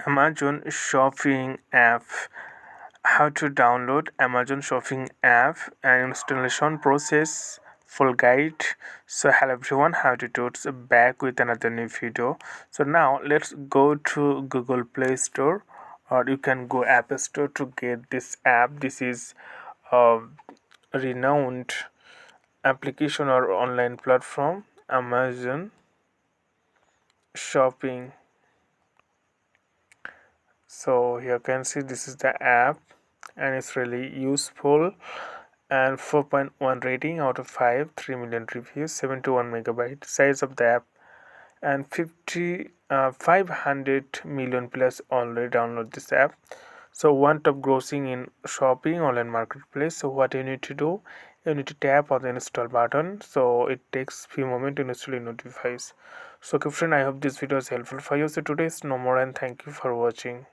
Amazon Shopping app. How to download Amazon Shopping app and installation process, full guide. So hello everyone, how to do it, back with another new video. So now let's go to Google Play Store, or you can go App Store to get this app. This is a renowned application or online platform, Amazon Shopping. So here you can see this is the app and it's really useful, and 4.1 rating out of 5, 3 million reviews, 71 megabyte size of the app, and 500 million plus already download this app. So one top grossing in shopping online marketplace. So what you need to do, you need to tap on the install button, so it takes few moments to install, it notifies. So okay friend, I hope this video is helpful for you. So today is no more, and thank you for watching.